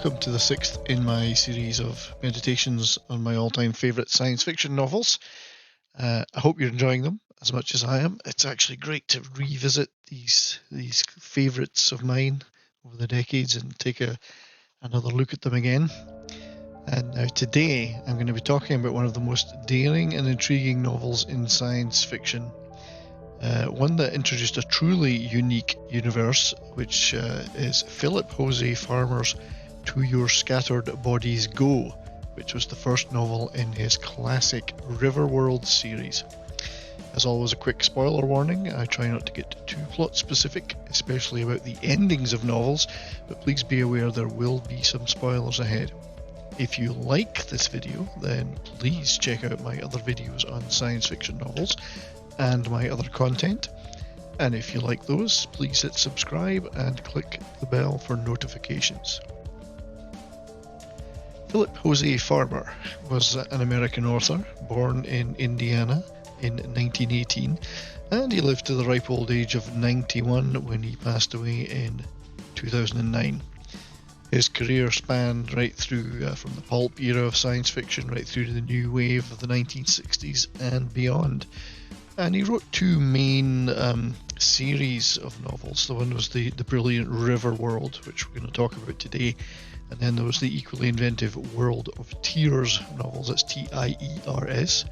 welcome to the sixth in my series of meditations on my all-time favourite science fiction novels. I hope you're enjoying them as much as I am. It's actually great to revisit these favourites of mine over the decades and take another look at them again. And now today I'm going to be talking about one of the most daring and intriguing novels in science fiction. One that introduced a truly unique universe, which is Philip José Farmer's To Your Scattered Bodies Go, which was the first novel in his classic Riverworld series. As always, a quick spoiler warning. I try not to get too plot specific, especially about the endings of novels, but please be aware there will be some spoilers ahead. If you like this video, then please check out my other videos on science fiction novels and my other content. And if you like those, please hit subscribe and click the bell for notifications. Philip José Farmer was an American author born in Indiana in 1918, and he lived to the ripe old age of 91 when he passed away in 2009. His career spanned right through from the pulp era of science fiction right through to the new wave of the 1960s and beyond. And he wrote two main series of novels. The one was the brilliant Riverworld, which we're going to talk about today, and then there was the equally inventive World of Tears novels, that's T-I-E-R-S,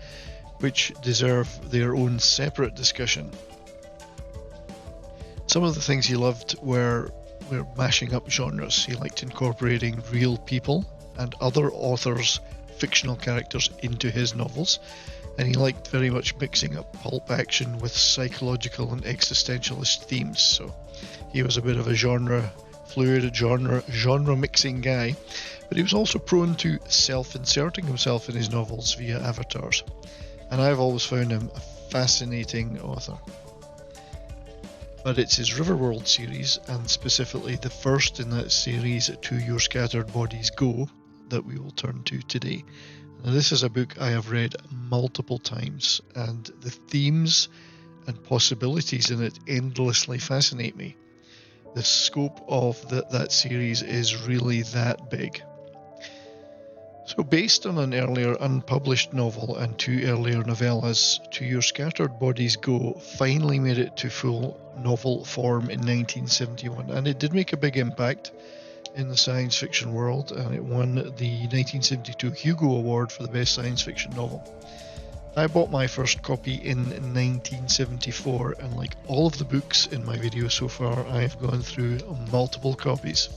which deserve their own separate discussion. Some of the things he loved were mashing up genres. He liked incorporating real people and other authors' fictional characters into his novels, and he liked very much mixing up pulp action with psychological and existentialist themes. So he was a bit of a genre mixing guy, but he was also prone to self-inserting himself in his novels via avatars, and I've always found him a fascinating author. But it's his Riverworld series, and specifically the first in that series, To Your Scattered Bodies Go, that we will turn to today. Now, this is a book I have read multiple times, and the themes and possibilities in it endlessly fascinate me. The scope of that series is really that big. So, based on an earlier unpublished novel and two earlier novellas, To Your Scattered Bodies Go finally made it to full novel form in 1971, and it did make a big impact in the science fiction world, and it won the 1972 Hugo Award for the best science fiction novel. I bought my first copy in 1974, and like all of the books in my video so far, I've gone through multiple copies.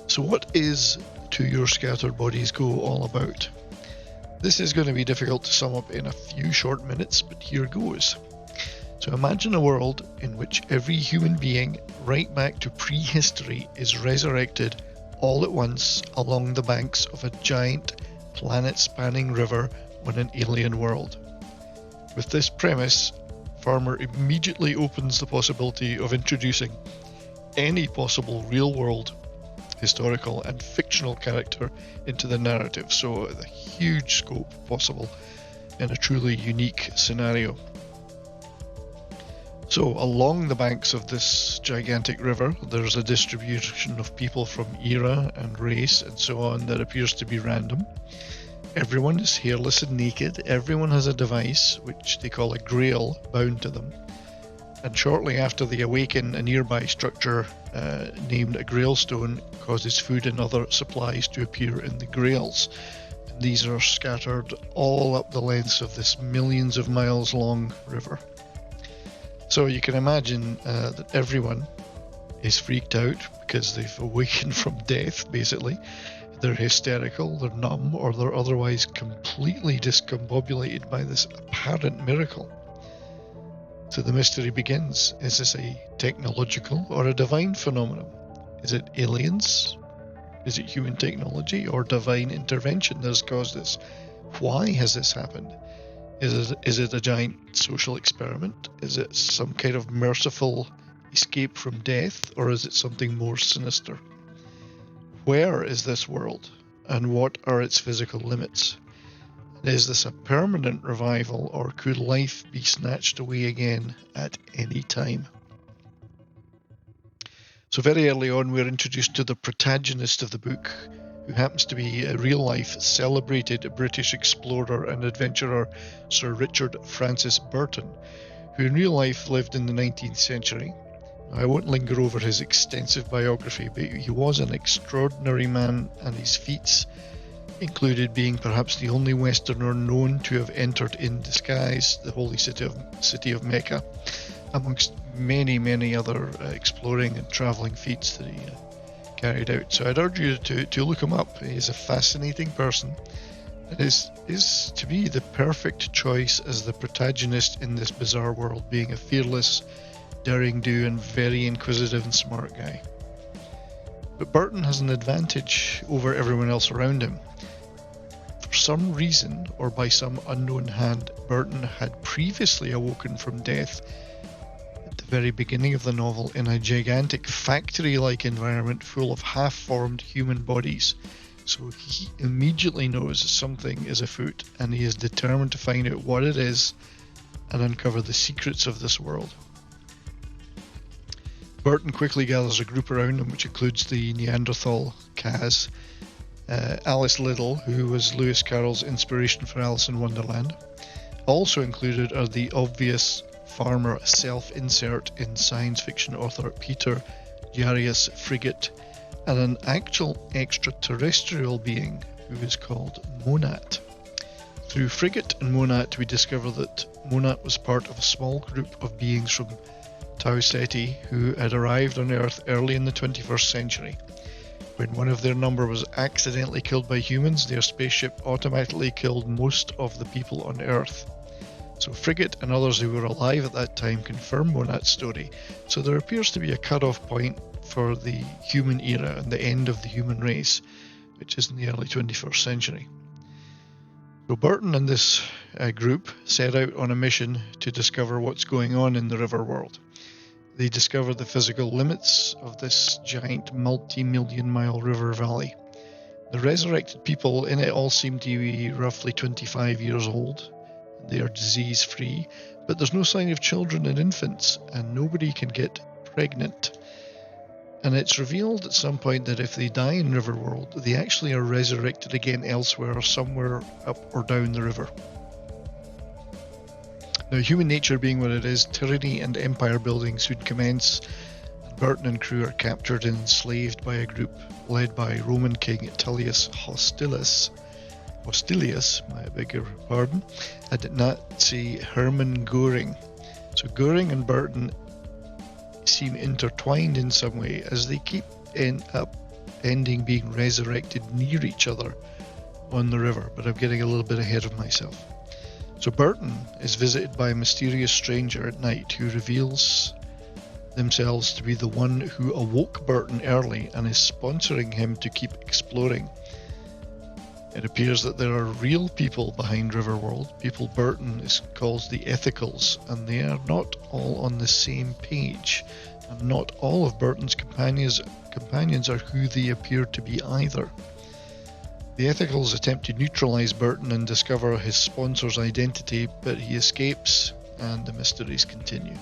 So what is To Your Scattered Bodies Go all about? This is going to be difficult to sum up in a few short minutes, but here goes. So imagine a world in which every human being, right back to prehistory, is resurrected all at once along the banks of a giant, planet-spanning river on an alien world. With this premise, Farmer immediately opens the possibility of introducing any possible real-world, historical and fictional character into the narrative, so the huge scope possible in a truly unique scenario. So along the banks of this gigantic river, there's a distribution of people from era and race and so on that appears to be random. Everyone is hairless and naked. Everyone has a device, which they call a grail, bound to them. And shortly after they awaken, a nearby structure named a grail stone causes food and other supplies to appear in the grails. And these are scattered all up the lengths of this millions of miles long river. So you can imagine that everyone is freaked out because they've awakened from death, basically. They're hysterical, they're numb, or they're otherwise completely discombobulated by this apparent miracle. So the mystery begins. Is this a technological or a divine phenomenon? Is it aliens? Is it human technology or divine intervention that has caused this? Why has this happened? Is it a giant social experiment? Is it some kind of merciful escape from death, or is it something more sinister? Where is this world, and what are its physical limits? Is this a permanent revival, or could life be snatched away again at any time? So very early on, we're introduced to the protagonist of the book, who happens to be a real-life celebrated British explorer and adventurer, Sir Richard Francis Burton, who in real life lived in the 19th century. I won't linger over his extensive biography, but he was an extraordinary man, and his feats included being perhaps the only Westerner known to have entered in disguise the holy city of Mecca, amongst many other exploring and travelling feats that he carried out. So I'd urge you to look him up. He's a fascinating person, and is to me the perfect choice as the protagonist in this bizarre world, being a fearless, daring-do and very inquisitive and smart guy. But Burton has an advantage over everyone else around him. For some reason, or by some unknown hand, Burton had previously awoken from death at the very beginning of the novel in a gigantic factory-like environment full of half-formed human bodies. So he immediately knows something is afoot, and he is determined to find out what it is and uncover the secrets of this world. Burton quickly gathers a group around him, which includes the Neanderthal Kaz, Alice Liddell, who was Lewis Carroll's inspiration for Alice in Wonderland. Also included are the obvious farmer self-insert in science fiction author Peter Jarius Frigate, and an actual extraterrestrial being who is called Monat. Through Frigate and Monat, we discover that Monat was part of a small group of beings from Tau Ceti who had arrived on Earth early in the 21st century. When one of their number was accidentally killed by humans, their spaceship automatically killed most of the people on Earth. So Frigate and others who were alive at that time confirm Monat's story, so there appears to be a cut-off point for the human era and the end of the human race, which is in the early 21st century. So Burton and this group set out on a mission to discover what's going on in the Riverworld. They discover the physical limits of this giant multi-million mile river valley. The resurrected people in it all seem to be roughly 25 years old. They are disease-free, but there's no sign of children and infants, and nobody can get pregnant. And it's revealed at some point that if they die in Riverworld, they actually are resurrected again elsewhere, somewhere up or down the river. Now, human nature being what it is, tyranny and empire building soon commence, and Burton and crew are captured and enslaved by a group led by Roman King Tullius Hostilius, my bigger pardon, and Nazi Hermann Göring. So Göring and Burton seem intertwined in some way, as they keep ending being resurrected near each other on the river, but I'm getting a little bit ahead of myself. So Burton is visited by a mysterious stranger at night who reveals themselves to be the one who awoke Burton early and is sponsoring him to keep exploring. It appears that there are real people behind Riverworld, people Burton calls the Ethicals, and they are not all on the same page, and not all of Burton's companions are who they appear to be either. The Ethicals attempt to neutralize Burton and discover his sponsor's identity, but he escapes and the mysteries continue.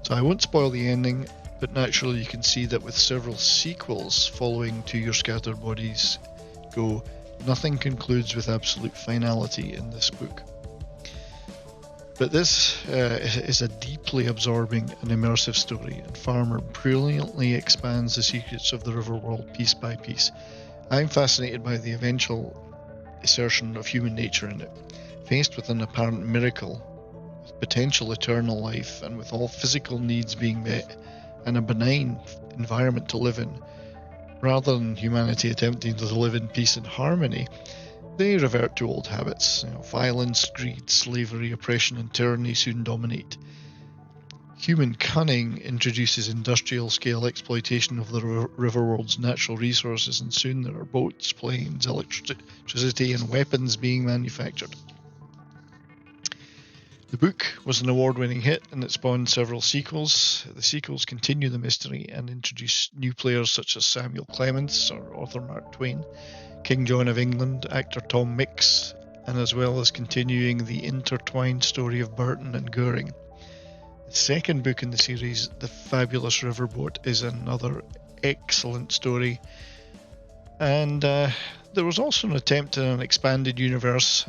So I won't spoil the ending, but naturally you can see that with several sequels following To Your Scattered Bodies Go, nothing concludes with absolute finality in this book. But this is a deeply absorbing and immersive story, and Farmer brilliantly expands the secrets of the Riverworld piece by piece. I'm fascinated by the eventual assertion of human nature in it. Faced with an apparent miracle, with potential eternal life, and with all physical needs being met, and a benign environment to live in, rather than humanity attempting to live in peace and harmony, they revert to old habits. Violence, greed, slavery, oppression and tyranny soon dominate. Human cunning introduces industrial-scale exploitation of the Riverworld's natural resources, and soon there are boats, planes, electricity and weapons being manufactured. The book was an award-winning hit, and it spawned several sequels. The sequels continue the mystery and introduce new players such as Samuel Clements or author Mark Twain, King John of England, actor Tom Mix, and as well as continuing the intertwined story of Burton and Göring. The second book in the series, The Fabulous Riverboat, is another excellent story. And there was also an attempt at an expanded universe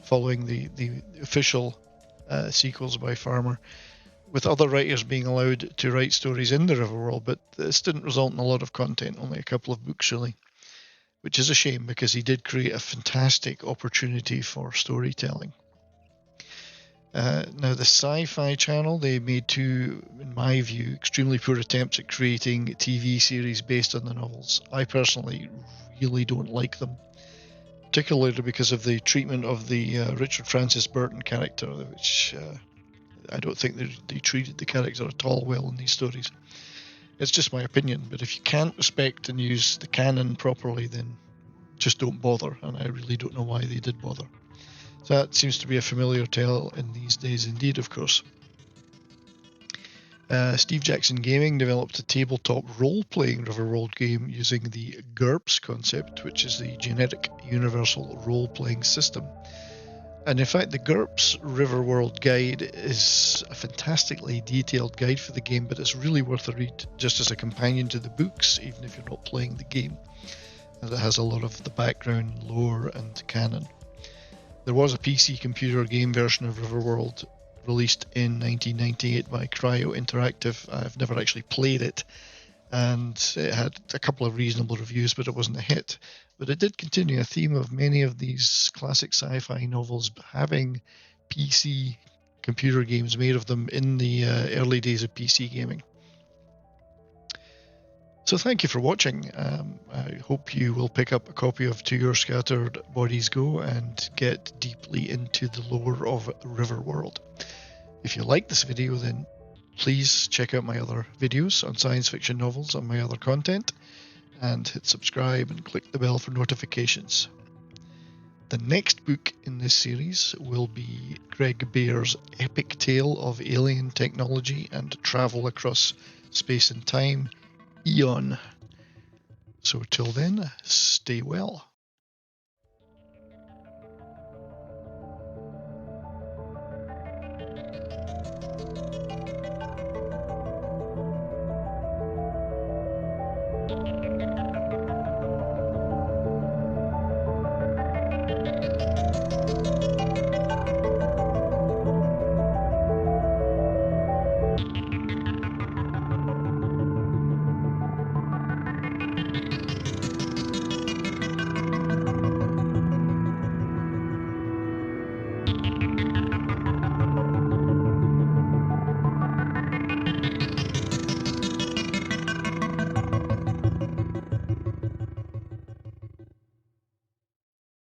following the official sequels by Farmer, with other writers being allowed to write stories in the Riverworld, but this didn't result in a lot of content, only a couple of books really, which is a shame because he did create a fantastic opportunity for storytelling. Now the Sci-Fi Channel, they made two, in my view, extremely poor attempts at creating TV series based on the novels. I personally really don't like them, particularly because of the treatment of the Richard Francis Burton character, which I don't think they treated the character at all well in these stories. It's just my opinion, but if you can't respect and use the canon properly, then just don't bother, and I really don't know why they did bother. So that seems to be a familiar tale in these days indeed, of course. Steve Jackson Gaming developed a tabletop role-playing Riverworld game using the GURPS concept, which is the Generic Universal Role-Playing System. And in fact, the GURPS Riverworld guide is a fantastically detailed guide for the game, but it's really worth a read just as a companion to the books, even if you're not playing the game, as it has a lot of the background, lore, and canon. There was a PC computer game version of Riverworld released in 1998 by Cryo Interactive. I've never actually played it, and it had a couple of reasonable reviews, but it wasn't a hit. But it did continue a theme of many of these classic sci-fi novels having PC computer games made of them in the early days of PC gaming. So thank you for watching. I hope you will pick up a copy of To Your Scattered Bodies Go and get deeply into the lore of Riverworld. If you like this video, then please check out my other videos on science fiction novels and my other content, and hit subscribe and click the bell for notifications. The next book in this series will be Greg Bear's epic tale of alien technology and travel across space and time, Eon. So till then, stay well.